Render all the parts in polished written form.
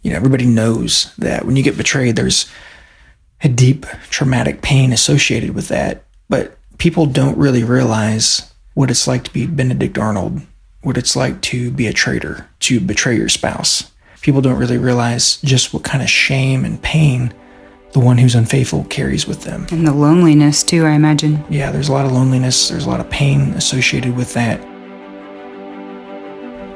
everybody knows that when you get betrayed, there's a deep traumatic pain associated with that. But people don't really realize what it's like to be Benedict Arnold, what it's like to be a traitor, to betray your spouse. People don't really realize just what kind of shame and pain the one who's unfaithful carries with them. And the loneliness too, I imagine. Yeah, there's a lot of loneliness. There's a lot of pain associated with that.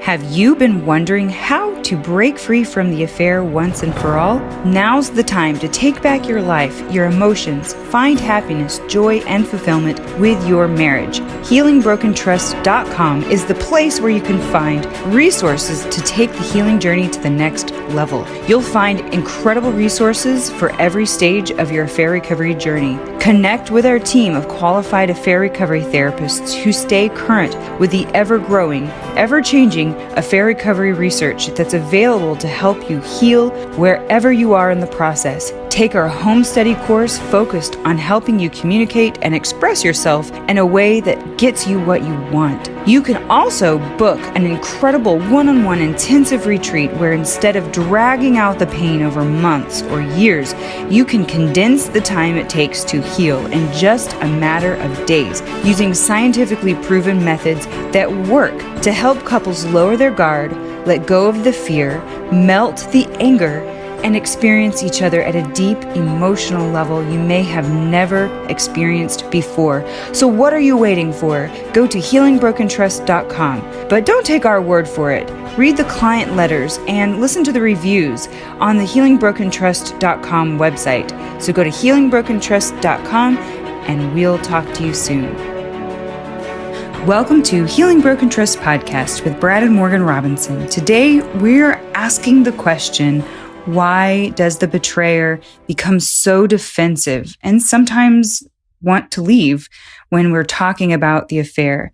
Have you been wondering how to break free from the affair once and for all? Now's the time to take back your life, your emotions, find happiness, joy, and fulfillment with your marriage. HealingBrokenTrust.com is the place where you can find resources to take the healing journey to the next level. You'll find incredible resources for every stage of your affair recovery journey. Connect with our team of qualified affair recovery therapists who stay current with the ever-growing, ever-changing affair recovery research that's available to help you heal wherever you are in the process. Take our home study course focused on helping you communicate and express yourself in a way that gets you what you want. You can also book an incredible one-on-one intensive retreat where instead of dragging out the pain over months or years, you can condense the time it takes to heal in just a matter of days using scientifically proven methods that work to help couples lower their guard, let go of the fear, melt the anger, and experience each other at a deep emotional level you may have never experienced before. So what are you waiting for? Go to HealingBrokenTrust.com. But don't take our word for it. Read the client letters and listen to the reviews on the HealingBrokenTrust.com website. So go to HealingBrokenTrust.com and we'll talk to you soon. Welcome to Healing Broken Trust Podcast with Brad and Morgan Robinson. Today, we're asking the question, why does the betrayer become so defensive and sometimes want to leave when we're talking about the affair?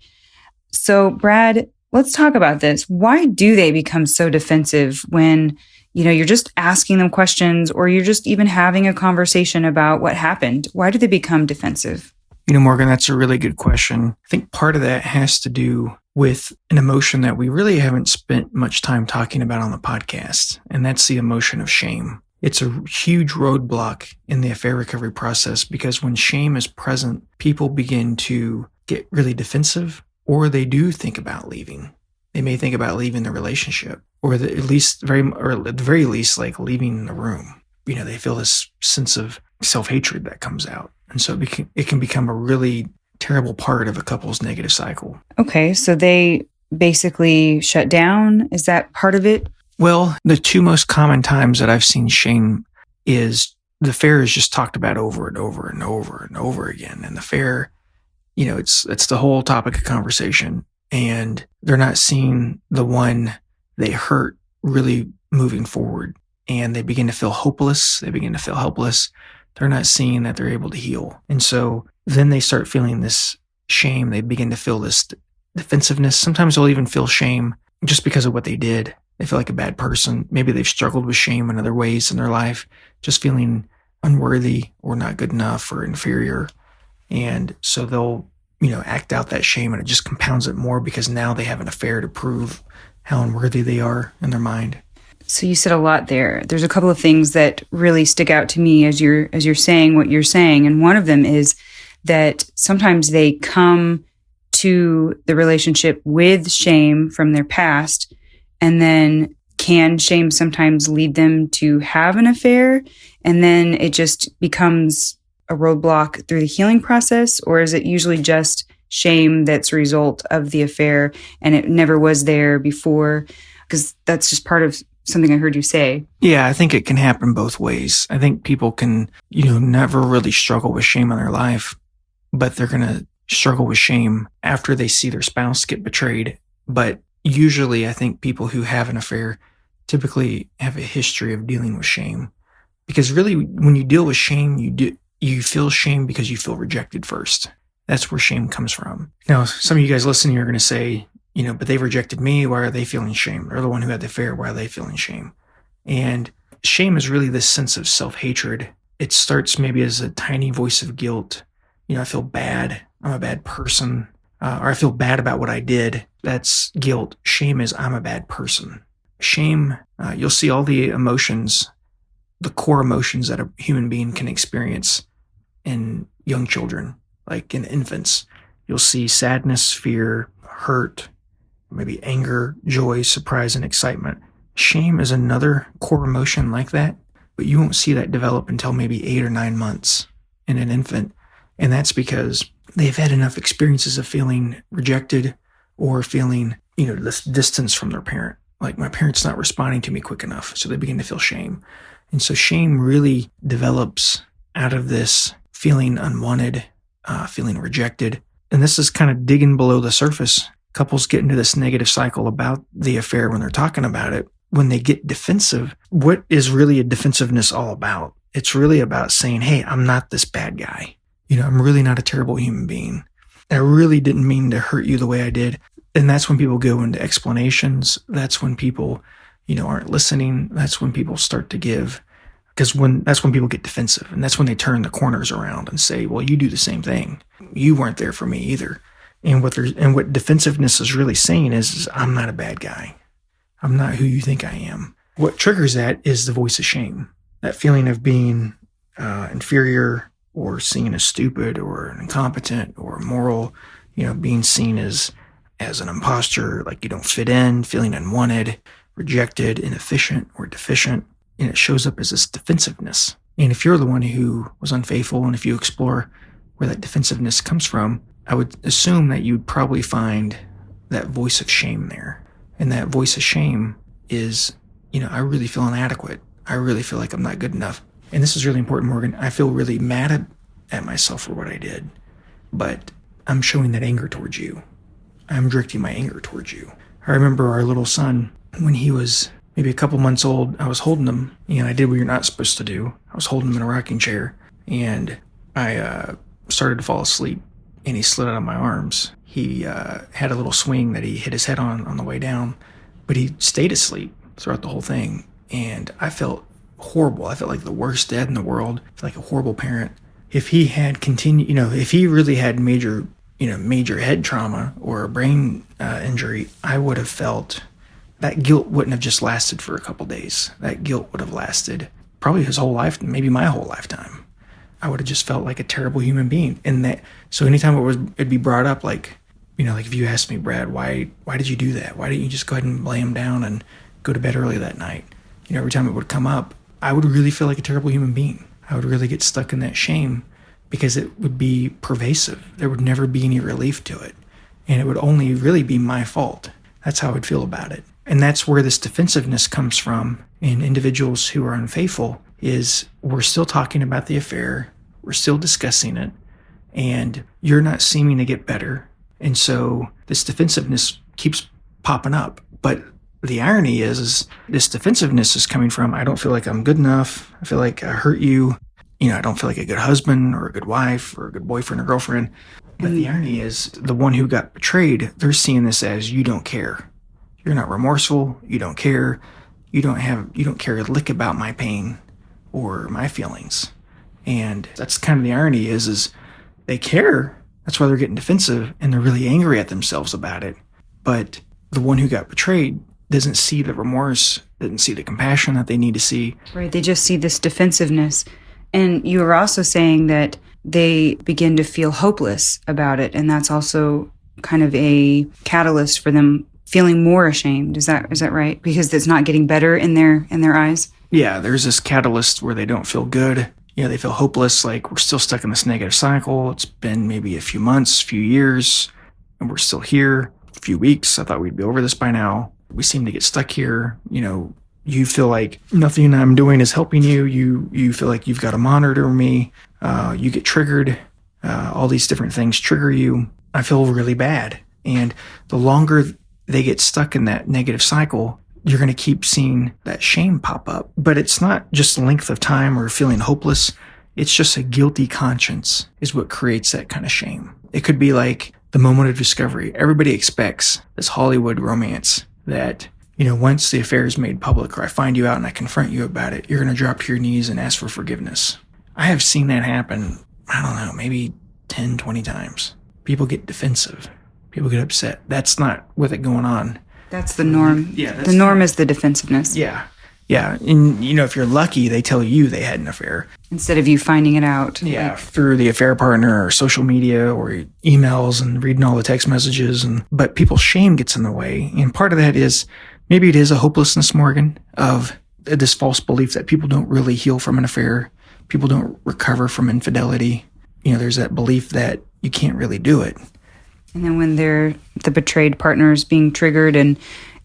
So, Brad, let's talk about this. Why do they become so defensive when, you're just asking them questions or you're just even having a conversation about what happened? Why do they become defensive? Morgan, that's a really good question. I think part of that has to do with an emotion that we really haven't spent much time talking about on the podcast, and that's the emotion of shame. It's a huge roadblock in the affair recovery process because when shame is present, people begin to get really defensive, or they do think about leaving. They may think about leaving the relationship, or at the very least, like leaving the room. They feel this sense of self-hatred that comes out. And so it can become a really terrible part of a couple's negative cycle. Okay, so they basically shut down. Is that part of it? Well, the two most common times that I've seen shame is the affair is just talked about over and over and over and over again. And the affair, it's the whole topic of conversation. And they're not seeing the one they hurt really moving forward. And they begin to feel hopeless. They begin to feel helpless. They're not seeing that they're able to heal. And so then they start feeling this shame. They begin to feel this defensiveness. Sometimes they'll even feel shame just because of what they did. They feel like a bad person. Maybe they've struggled with shame in other ways in their life, just feeling unworthy or not good enough or inferior. And so they'll, act out that shame, and it just compounds it more because now they have an affair to prove how unworthy they are in their mind. So you said a lot there. There's a couple of things that really stick out to me as you're saying what you're saying. And one of them is that sometimes they come to the relationship with shame from their past, and then can shame sometimes lead them to have an affair? And then it just becomes a roadblock through the healing process? Or is it usually just shame that's a result of the affair and it never was there before? Because that's just part of something I heard you say. Yeah, I think it can happen both ways. I think people can, never really struggle with shame in their life, but they're going to struggle with shame after they see their spouse get betrayed. But usually I think people who have an affair typically have a history of dealing with shame. Because really, when you deal with shame, you feel shame because you feel rejected first. That's where shame comes from. Now, some of you guys listening are going to say, but they've rejected me. Why are they feeling shame? They're the one who had the affair. Why are they feeling shame? And shame is really this sense of self-hatred. It starts maybe as a tiny voice of guilt. I feel bad. I'm a bad person. Or I feel bad about what I did. That's guilt. Shame is I'm a bad person. Shame You'll see all the emotions, the core emotions that a human being can experience in young children, like in infants. You'll see sadness, fear, hurt, maybe anger, joy, surprise, and excitement. Shame is another core emotion like that, but you won't see that develop until maybe 8 or 9 months in an infant. And that's because they've had enough experiences of feeling rejected or feeling, this distance from their parent. Like, my parent's not responding to me quick enough, so they begin to feel shame. And so shame really develops out of this feeling unwanted, feeling rejected. And this is kind of digging below the surface. Couples get into this negative cycle about the affair when they're talking about it. When they get defensive, what is really a defensiveness all about? It's really about saying, hey, I'm not this bad guy. I'm really not a terrible human being. I really didn't mean to hurt you the way I did. And that's when people go into explanations. That's when people, aren't listening. That's when people start to give, because that's when people get defensive. And that's when they turn the corners around and say, well, you do the same thing. You weren't there for me either. And what defensive-ness is really saying is I'm not a bad guy. I'm not who you think I am. What triggers that is the voice of shame. That feeling of being inferior, or seen as stupid or incompetent or immoral, being seen as an imposter, like you don't fit in, feeling unwanted, rejected, inefficient, or deficient. And it shows up as this defensiveness. And if you're the one who was unfaithful, and if you explore where that defensiveness comes from, I would assume that you'd probably find that voice of shame there. And that voice of shame is, I really feel inadequate. I really feel like I'm not good enough. And this is really important, Morgan. I feel really mad at myself for what I did, but I'm showing that anger towards you. I'm directing my anger towards you. I remember our little son, when he was maybe a couple months old, I was holding him, and I did what you're not supposed to do. I was holding him in a rocking chair, and I started to fall asleep, and he slid out of my arms. He had a little swing that he hit his head on the way down, but he stayed asleep throughout the whole thing, and I felt horrible. I felt like the worst dad in the world. I felt like a horrible parent. If he had continued, if he really had major head trauma or a brain injury, I would have felt that guilt wouldn't have just lasted for a couple days. That guilt would have lasted probably his whole life, maybe my whole lifetime. I would have just felt like a terrible human being. So anytime it'd be brought up, like if you asked me, Brad, why did you do that? Why didn't you just go ahead and lay him down and go to bed early that night? Every time it would come up, I would really feel like a terrible human being. I would really get stuck in that shame because it would be pervasive. There would never be any relief to it. And it would only really be my fault. That's how I would feel about it. And that's where this defensiveness comes from in individuals who are unfaithful, is we're still talking about the affair. We're still discussing it. And you're not seeming to get better. And so this defensiveness keeps popping up. But the irony is this defensiveness is coming from, I don't feel like I'm good enough. I feel like I hurt you. I don't feel like a good husband or a good wife or a good boyfriend or girlfriend. But the irony is the one who got betrayed, they're seeing this as you don't care. You're not remorseful. You don't care. You don't care a lick about my pain or my feelings. And that's kind of the irony is they care. That's why they're getting defensive and they're really angry at themselves about it. But the one who got betrayed doesn't see the remorse, doesn't see the compassion that they need to see. Right. They just see this defensiveness. And you were also saying that they begin to feel hopeless about it. And that's also kind of a catalyst for them feeling more ashamed. Is that right? Because it's not getting better in their eyes? Yeah, there's this catalyst where they don't feel good. They feel hopeless, like we're still stuck in this negative cycle. It's been maybe a few months, few years, and we're still here. A few weeks. I thought we'd be over this by now. We seem to get stuck here. You feel like nothing I'm doing is helping you. You feel like you've got to monitor me. You get triggered. All these different things trigger you. I feel really bad. And the longer they get stuck in that negative cycle, you're going to keep seeing that shame pop up. But it's not just length of time or feeling hopeless. It's just a guilty conscience is what creates that kind of shame. It could be like the moment of discovery. Everybody expects this Hollywood romance that, once the affair is made public or I find you out and I confront you about it, you're going to drop to your knees and ask for forgiveness. I have seen that happen, I don't know, maybe 10, 20 times. People get defensive. People get upset. That's not with it going on. That's the norm. Yeah, that's the norm is the defensiveness. Yeah. Yeah. And, if you're lucky, they tell you they had an affair. Instead of you finding it out. Yeah. Through the affair partner or social media or emails and reading all the text messages. But people's shame gets in the way. And part of that is maybe it is a hopelessness, Morgan, of this false belief that people don't really heal from an affair. People don't recover from infidelity. There's that belief that you can't really do it. And then when the betrayed partner is being triggered and,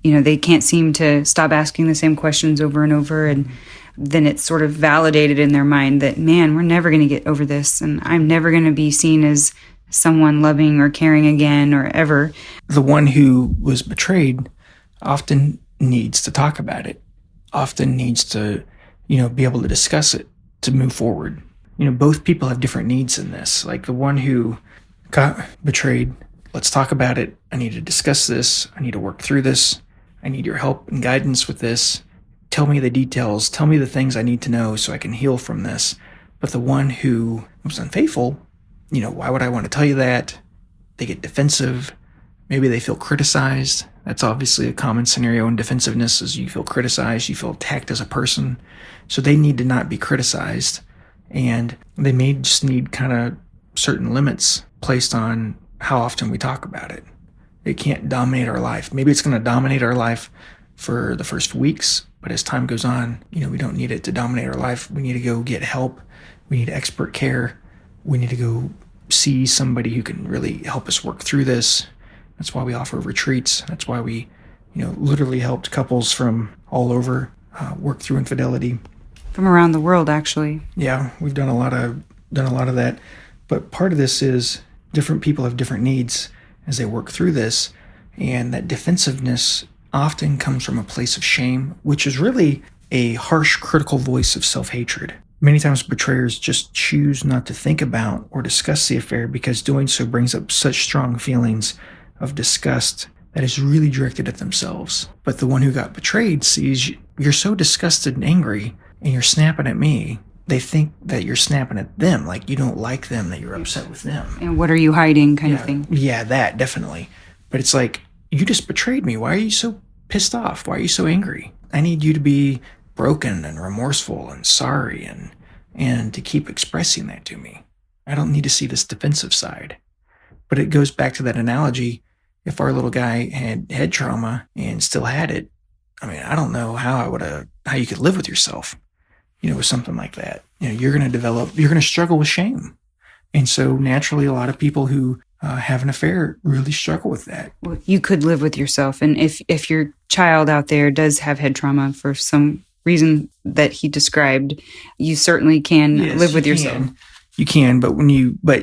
they can't seem to stop asking the same questions over and over. And then it's sort of validated in their mind that, man, we're never going to get over this. And I'm never going to be seen as someone loving or caring again or ever. The one who was betrayed often needs to talk about it, often needs to, be able to discuss it to move forward. Both people have different needs in this. Like the one who got betrayed, let's talk about it. I need to discuss this. I need to work through this. I need your help and guidance with this. Tell me the details. Tell me the things I need to know so I can heal from this. But the one who was unfaithful, why would I want to tell you that? They get defensive. Maybe they feel criticized. That's obviously a common scenario in defensiveness is you feel criticized, you feel attacked as a person. So they need to not be criticized. And they may just need kind of certain limits placed on how often we talk about it. It can't dominate our life. Maybe it's going to dominate our life for the first weeks, but as time goes on, we don't need it to dominate our life. We need to go get help. We need expert care. We need to go see somebody who can really help us work through this. That's why we offer retreats. That's why we, literally helped couples from all over work through infidelity. From around the world, actually. Yeah, we've done a lot of that. But part of this is different people have different needs as they work through this. And that defensiveness often comes from a place of shame, which is really a harsh, critical voice of self-hatred. Many times betrayers just choose not to think about or discuss the affair because doing so brings up such strong feelings of disgust that is really directed at themselves. But the one who got betrayed sees you're so disgusted and angry and you're snapping at me. They think that you're snapping at them, like you don't like them, that you're upset with them. And what are you hiding kind of thing? Yeah, that, definitely. But it's like, you just betrayed me. Why are you so pissed off? Why are you so angry? I need you to be broken and remorseful and sorry and to keep expressing that to me. I don't need to see this defensive side. But it goes back to that analogy. If our little guy had head trauma and still had it, I don't know how you could live with yourself, with something like that. You're going to struggle with shame. And so naturally, a lot of people who have an affair really struggle with that. Well, you could live with yourself. And if your child out there does have head trauma for some reason that he described, you certainly can live with yourself. You can, but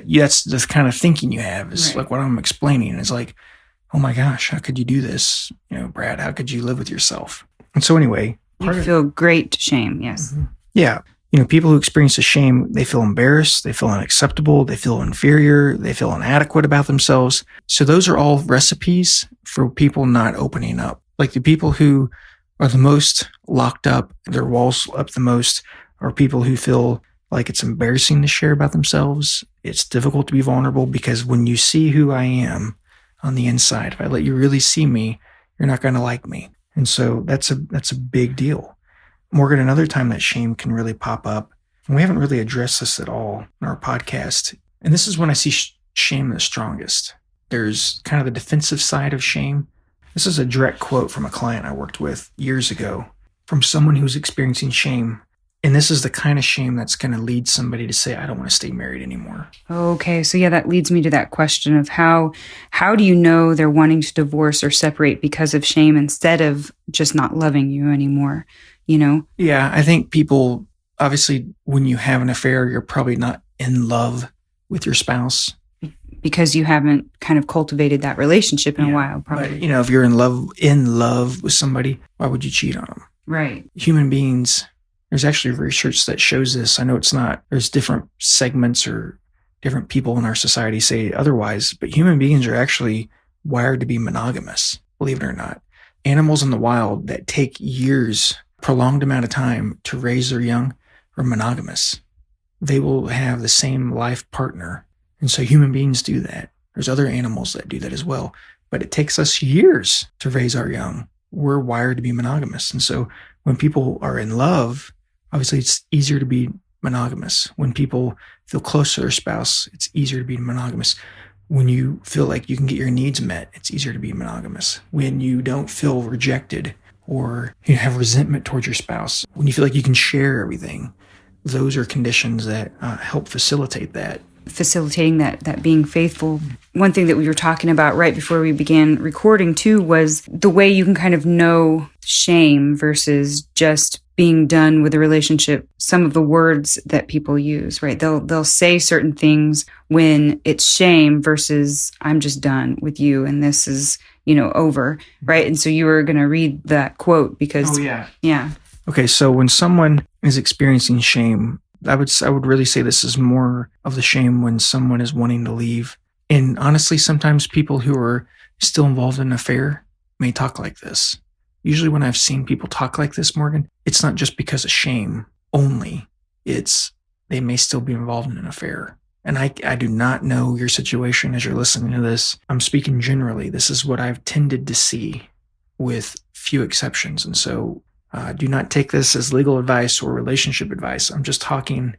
that's the kind of thinking you have is right. Like what I'm explaining is like, oh my gosh, how could you do this? Brad, how could you live with yourself? And so anyway, you feel great shame. Yes. Mm-hmm. Yeah. People who experience the shame, they feel embarrassed, they feel unacceptable, they feel inferior, they feel inadequate about themselves. So those are all recipes for people not opening up. Like the people who are the most locked up, their walls up the most, are people who feel like it's embarrassing to share about themselves. It's difficult to be vulnerable because when you see who I am on the inside, if I let you really see me, you're not going to like me. And so that's a big deal. Morgan, another time that shame can really pop up, and we haven't really addressed this at all in our podcast, and this is when I see shame the strongest. There's kind of the defensive side of shame. This is a direct quote from a client I worked with years ago from someone who's experiencing shame. And this is the kind of shame that's going to lead somebody to say, I don't want to stay married anymore. Okay. So yeah, that leads me to that question of how do you know they're wanting to divorce or separate because of shame instead of just not loving you anymore? Yeah, I think people, obviously, when you have an affair, you're probably not in love with your spouse. Because you haven't kind of cultivated that relationship in a while, probably. But, if you're in love with somebody, why would you cheat on them? Right. Human beings, there's actually research that shows this. I know it's not, there's different segments or different people in our society say otherwise, but human beings are actually wired to be monogamous, believe it or not. Animals in the wild that take years, prolonged amount of time to raise their young are monogamous. They will have the same life partner. And so human beings do that. There's other animals that do that as well. but it takes us years to raise our young. We're wired to be monogamous. And so when people are in love, obviously it's easier to be monogamous. When people feel close to their spouse, it's easier to be monogamous. When you feel like you can get your needs met, it's easier to be monogamous. When you don't feel rejected or you have resentment towards your spouse, when you feel like you can share everything, those are conditions that help facilitate that. Facilitating that being faithful. One thing that we were talking about right before we began recording too was the way you can kind of know shame versus just being done with a relationship. Some of the words that people use, right? They'll say certain things when it's shame versus I'm just done with you and this is, over, right? And so you were going to read that quote because yeah. Okay, so when someone is experiencing shame, I would really say this is more of the shame when someone is wanting to leave. And honestly, sometimes people who are still involved in an affair may talk like this. Usually when I've seen people talk like this, Morgan, it's not just because of shame only. It's they may still be involved in an affair. And I do not know your situation as you're listening to this. I'm speaking generally. This is what I've tended to see with few exceptions. And so do not take this as legal advice or relationship advice. I'm just talking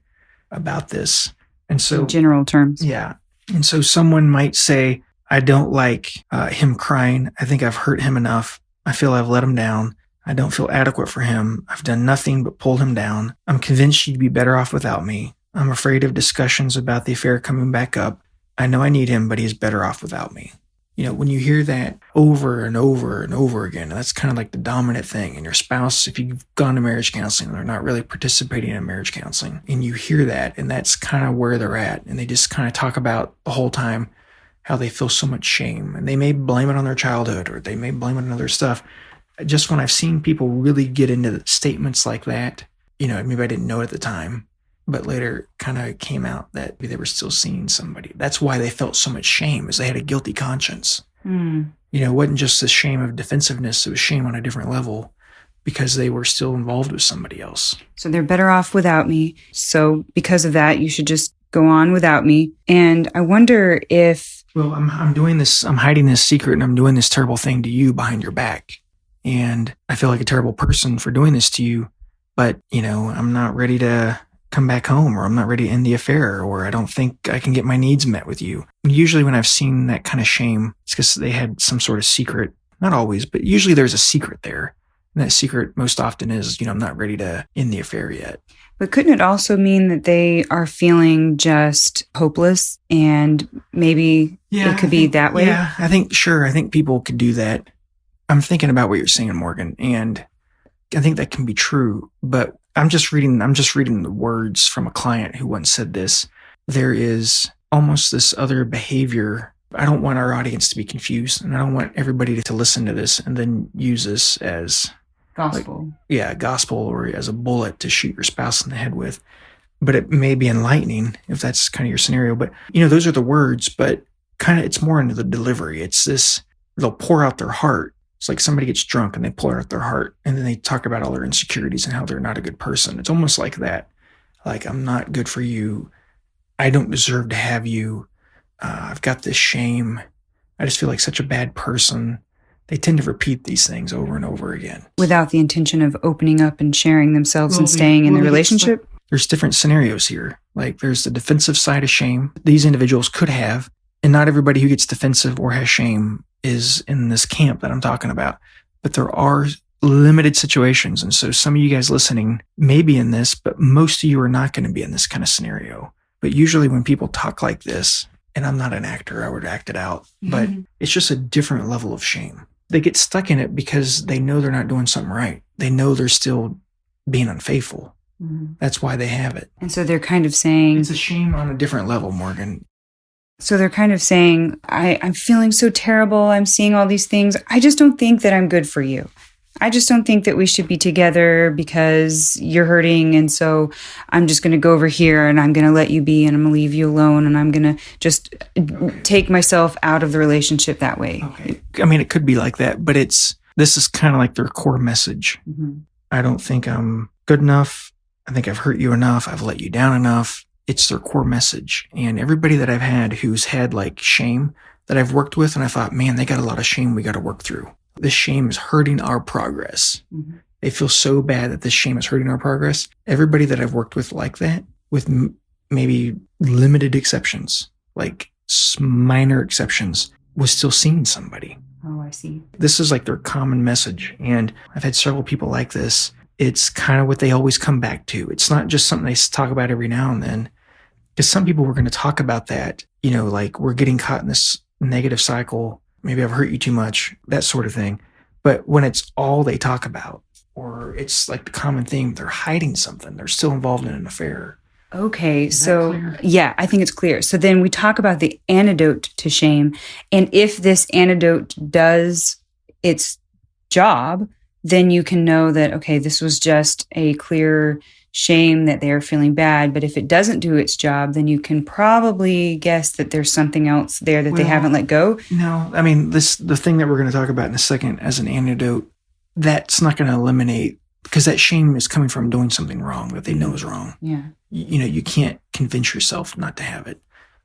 about this. And so in general terms. Yeah. And so someone might say, I don't like him crying. I think I've hurt him enough. I feel I've let him down. I don't feel adequate for him. I've done nothing but pulled him down. I'm convinced she'd be better off without me. I'm afraid of discussions about the affair coming back up. I know I need him, but he's better off without me. When you hear that over and over and over again, that's kind of like the dominant thing. And your spouse, if you've gone to marriage counseling, they're not really participating in marriage counseling. And you hear that, and that's kind of where they're at. And they just kind of talk about the whole time how they feel so much shame. And they may blame it on their childhood, or they may blame it on other stuff. Just when I've seen people really get into statements like that, maybe I didn't know it at the time, but later kind of came out that they were still seeing somebody. That's why they felt so much shame, is they had a guilty conscience. It wasn't just the shame of defensiveness. It was shame on a different level because they were still involved with somebody else. So they're better off without me. So because of that, you should just go on without me. And I wonder if... Well, I'm doing this, I'm hiding this secret, and I'm doing this terrible thing to you behind your back. And I feel like a terrible person for doing this to you, but, I'm not ready to come back home, or I'm not ready to end the affair, or I don't think I can get my needs met with you. Usually when I've seen that kind of shame, it's because they had some sort of secret. Not always, but usually there's a secret there. And that secret most often is, I'm not ready to end the affair yet. But couldn't it also mean that they are feeling just hopeless, and maybe it could be that way? Yeah, I think people could do that. I'm thinking about what you're saying, Morgan, and I think that can be true, but I'm just reading the words from a client who once said this. There is almost this other behavior. I don't want our audience to be confused, and I don't want everybody to listen to this and then use this as gospel. Gospel, or as a bullet to shoot your spouse in the head with. But it may be enlightening if that's kind of your scenario. But, those are the words, but kind of it's more into the delivery. It's this, they'll pour out their heart. It's like somebody gets drunk and they pour out their heart, and then they talk about all their insecurities and how they're not a good person. It's almost like that. Like, I'm not good for you. I don't deserve to have you. I've got this shame. I just feel like such a bad person. They tend to repeat these things over and over again. Without the intention of opening up and sharing themselves and staying in the relationship? There's different scenarios here. Like, there's the defensive side of shame these individuals could have, and not everybody who gets defensive or has shame is in this camp that I'm talking about. But there are limited situations. And so some of you guys listening may be in this, but most of you are not going to be in this kind of scenario. But usually when people talk like this, and I'm not an actor, I would act it out, but it's just a different level of shame. They get stuck in it because they know they're not doing something right. They know they're still being unfaithful. That's why they have it. And so they're kind of saying... It's a shame on a different level, Morgan. So they're kind of saying, I'm feeling so terrible. I'm seeing all these things. I just don't think that I'm good for you. I just don't think that we should be together because you're hurting. And so I'm just going to go over here and I'm going to let you be, and I'm going to leave you alone, and I'm going to just take myself out of the relationship that way. Okay. I mean, it could be like that, but this is kind of like their core message. I don't think I'm good enough. I think I've hurt you enough. I've let you down enough. It's their core message. And everybody that I've had who's had like shame, that I've worked with, and I thought, man, they got a lot of shame we got to work through. This shame is hurting our progress. Mm-hmm. They feel so bad that this shame is hurting our progress. Everybody that I've worked with like that, with maybe limited exceptions, like minor exceptions, was still seeing somebody. Oh, I see. This is like their common message. And I've had several people like this. It's kind of what they always come back to. It's not just something they talk about every now and then. Because some people were going to talk about that, like we're getting caught in this negative cycle. Maybe I've hurt you too much, that sort of thing. But when it's all they talk about, or it's like the common theme, they're hiding something. They're still involved in an affair. Okay, so yeah, I think it's clear. So then we talk about the antidote to shame. And if this antidote does its job, then you can know that, okay, this was just a clear shame that they're feeling bad. But if it doesn't do its job, then you can probably guess that there's something else there that they haven't let go. No, I mean, the thing that we're going to talk about in a second as an antidote, that's not going to eliminate, because that shame is coming from doing something wrong that they know is wrong. Yeah. You can't convince yourself not to have it.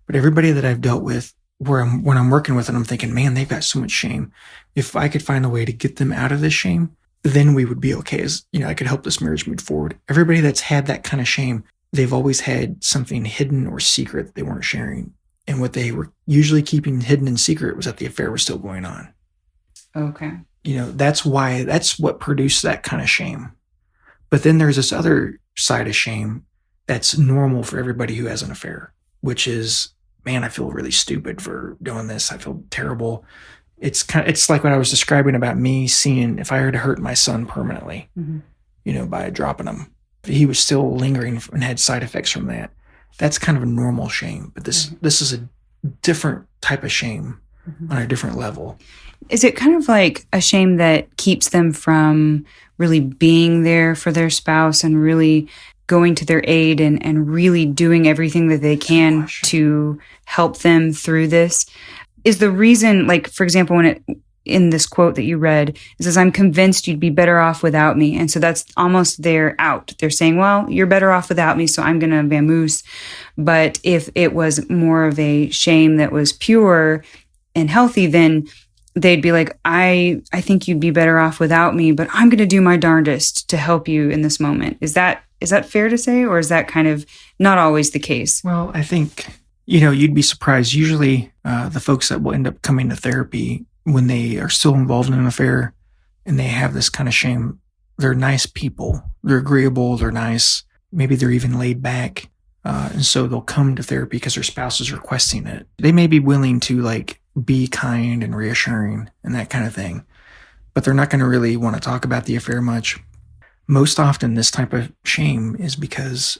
But everybody that I've dealt with, when I'm working with them, I'm thinking, man, they've got so much shame. If I could find a way to get them out of this shame, then we would be okay. I could help this marriage move forward. Everybody that's had that kind of shame, they've always had something hidden or secret that they weren't sharing. And what they were usually keeping hidden and secret was that the affair was still going on. Okay. That's what produced that kind of shame. But then there's this other side of shame that's normal for everybody who has an affair, which is, man, I feel really stupid for doing this. I feel terrible. It's like what I was describing about me seeing if I were to hurt my son permanently, by dropping him. He was still lingering and had side effects from that. That's kind of a normal shame. But this is a different type of shame on a different level. Is it kind of like a shame that keeps them from really being there for their spouse and really going to their aid and really doing everything that they can to help them through this? Is the reason, like, for example, in this quote that you read, it says, I'm convinced you'd be better off without me. And so that's almost their out. They're saying, well, you're better off without me, so I'm going to vamoose. But if it was more of a shame that was pure and healthy, then they'd be like, I think you'd be better off without me, but I'm going to do my darndest to help you in this moment. Is that fair to say, or is that kind of not always the case? Well, I think, you'd be surprised. Usually the folks that will end up coming to therapy when they are still involved in an affair and they have this kind of shame, they're nice people. They're agreeable. They're nice. Maybe they're even laid back. And so they'll come to therapy because their spouse is requesting it. They may be willing to be kind and reassuring and that kind of thing, but they're not going to really want to talk about the affair much. Most often this type of shame is because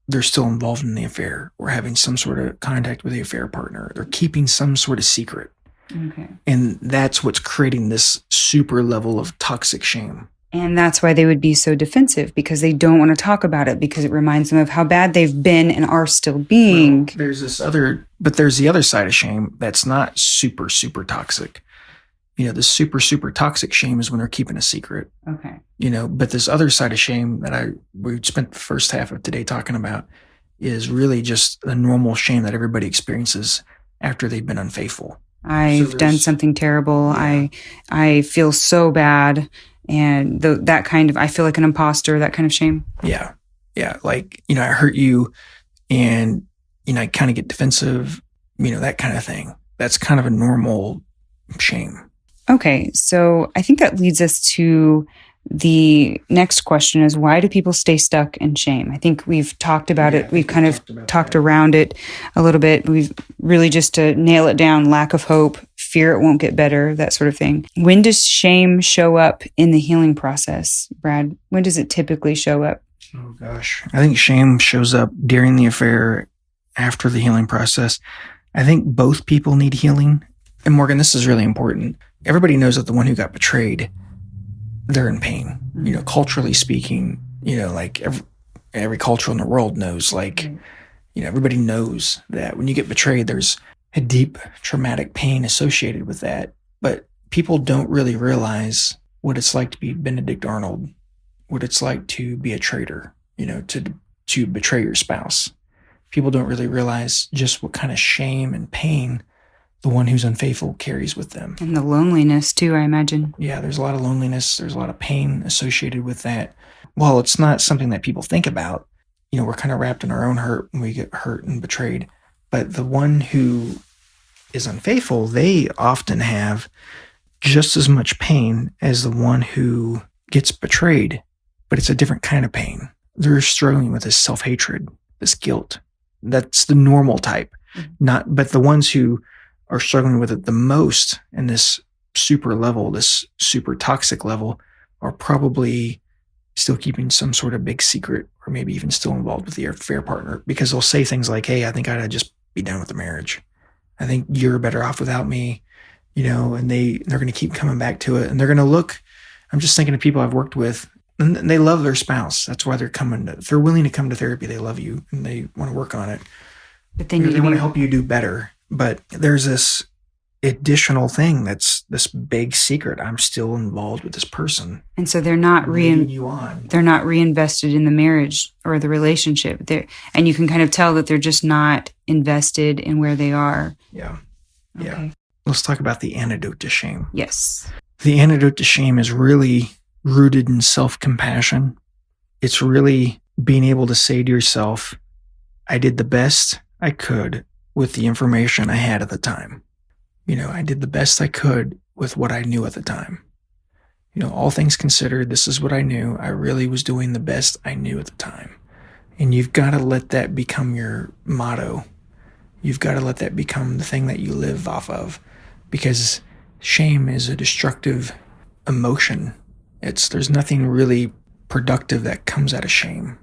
they're still involved in the affair or having some sort of contact with the affair partner. They're keeping some sort of secret. Okay. And that's what's creating this super level of toxic shame. And that's why they would be so defensive, because they don't want to talk about it, because it reminds them of how bad they've been and are still being. Well, there's the other side of shame that's not super, super toxic. The super, super toxic shame is when they're keeping a secret. Okay. But this other side of shame that we spent the first half of today talking about is really just the normal shame that everybody experiences after they've been unfaithful. I've done something terrible. Yeah. I feel so bad. And that kind of, I feel like an imposter, that kind of shame. Yeah. Yeah. I hurt you and, I kind of get defensive, that kind of thing. That's kind of a normal shame. Okay. So I think that leads us to the next question is, why do people stay stuck in shame? I think we've talked about it. We've kind of talked around it a little bit. We've really, just to nail it down, lack of hope, fear it won't get better, that sort of thing. When does shame show up in the healing process, Brad? When does it typically show up? Oh, gosh. I think shame shows up during the affair, after the healing process. I think both people need healing. And Morgan, this is really important. Everybody knows that the one who got betrayed, they're in pain. Culturally speaking, every culture in the world knows, everybody knows that when you get betrayed, there's a deep traumatic pain associated with that. But people don't really realize what it's like to be Benedict Arnold, what it's like to be a traitor, to betray your spouse. People don't really realize just what kind of shame and pain the one who's unfaithful carries with them. And the loneliness too, I imagine. Yeah, there's a lot of loneliness. There's a lot of pain associated with that. Well, it's not something that people think about. We're kind of wrapped in our own hurt when we get hurt and betrayed. But the one who is unfaithful, they often have just as much pain as the one who gets betrayed, but it's a different kind of pain. They're struggling with this self-hatred, this guilt. That's the normal type. But the ones who are struggling with it the most in this super level, this super toxic level, are probably still keeping some sort of big secret, or maybe even still involved with the affair partner, because they'll say things like, hey, I think I'd just be done with the marriage. I think you're better off without me, and they're going to keep coming back to it. And they're going to look, I'm just thinking of people I've worked with, and they love their spouse. That's why if they're willing to come to therapy, they love you and they want to work on it. But then they want to help you do better. But there's this additional thing that's this big secret. I'm still involved with this person. And so they're not they're not reinvested in the marriage or the relationship. And you can kind of tell that they're just not invested in where they are. Yeah. Okay. Yeah. Let's talk about the antidote to shame. Yes. The antidote to shame is really rooted in self-compassion. It's really being able to say to yourself, I did the best I could with the information I had at the time. I did the best I could with what I knew at the time. All things considered, this is what I knew. I really was doing the best I knew at the time. And you've got to let that become your motto. You've got to let that become the thing that you live off of, because shame is a destructive emotion. There's nothing really productive that comes out of shame,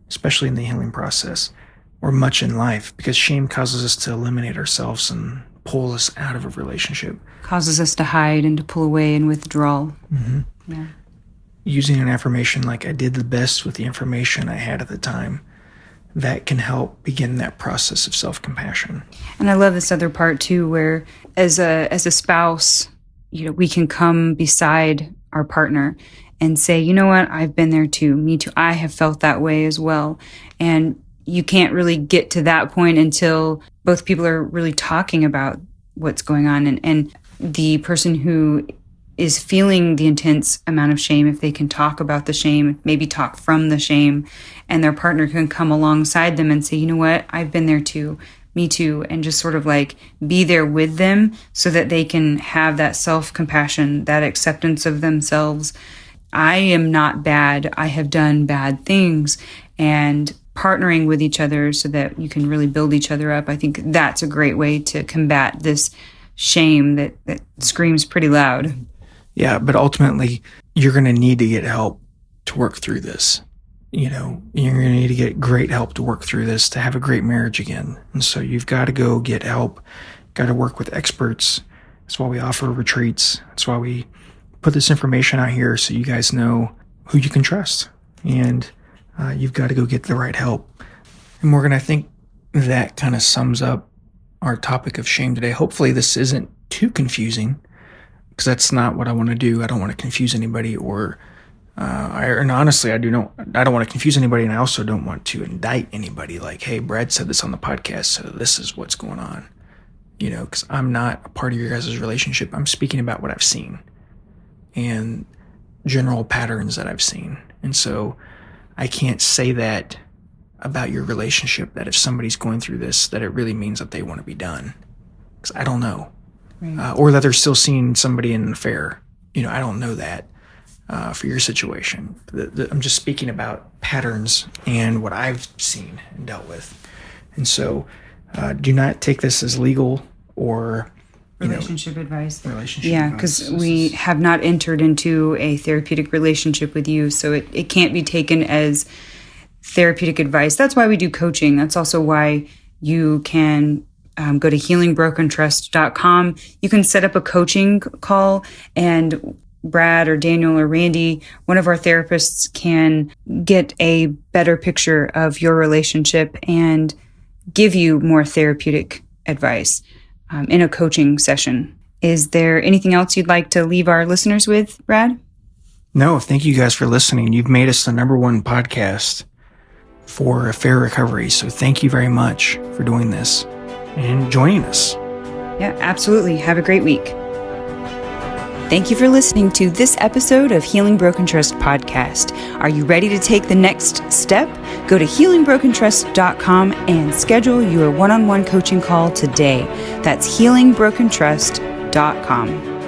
especially in the healing process or much in life, because shame causes us to eliminate ourselves and pull us out of a relationship. Causes us to hide and to pull away and withdrawal. Mm-hmm. Yeah. Using an affirmation like, I did the best with the information I had at the time, that can help begin that process of self-compassion. And I love this other part too, where as a spouse, we can come beside our partner and say, you know what, I've been there too. Me too. I have felt that way as well. And you can't really get to that point until both people are really talking about what's going on. And the person who is feeling the intense amount of shame, if they can talk about the shame, maybe talk from the shame, and their partner can come alongside them and say, you know what, I've been there too, me too, and just sort of like be there with them so that they can have that self-compassion, that acceptance of themselves. I am not bad. I have done bad things. And partnering with each other so that you can really build each other up. I think that's a great way to combat this shame that screams pretty loud. Yeah, but ultimately, you're going to need to get help to work through this. You're going to need to get great help to work through this, to have a great marriage again. And so you've got to go get help, got to work with experts. That's why we offer retreats. That's why we put this information out here so you guys know who you can trust. And you've got to go get the right help. And Morgan, I think that kind of sums up our topic of shame today. Hopefully this isn't too confusing, because that's not what I want to do. I don't want to confuse anybody, and honestly, I don't want to confuse anybody, and I also don't want to indict anybody like, hey, Brad said this on the podcast, so this is what's going on. Because I'm not a part of your guys' relationship. I'm speaking about what I've seen and general patterns that I've seen. And so I can't say that about your relationship, that if somebody's going through this, that it really means that they want to be done. Because I don't know. Right. Or that they're still seeing somebody in an affair. I don't know that for your situation. I'm just speaking about patterns and what I've seen and dealt with. And so do not take this as legal or relationship advice. Yeah, because we have not entered into a therapeutic relationship with you, so it can't be taken as therapeutic advice. That's why we do coaching. That's also why you can go to healingbrokentrust.com. You can set up a coaching call, and Brad or Daniel or Randy, one of our therapists, can get a better picture of your relationship and give you more therapeutic advice in a coaching session. Is there anything else you'd like to leave our listeners with, Brad? No, thank you guys for listening. You've made us the #1 podcast for affair recovery. So thank you very much for doing this and joining us. Yeah, absolutely. Have a great week. Thank you for listening to this episode of Healing Broken Trust podcast. Are you ready to take the next step? Go to healingbrokentrust.com and schedule your one-on-one coaching call today. That's healingbrokentrust.com.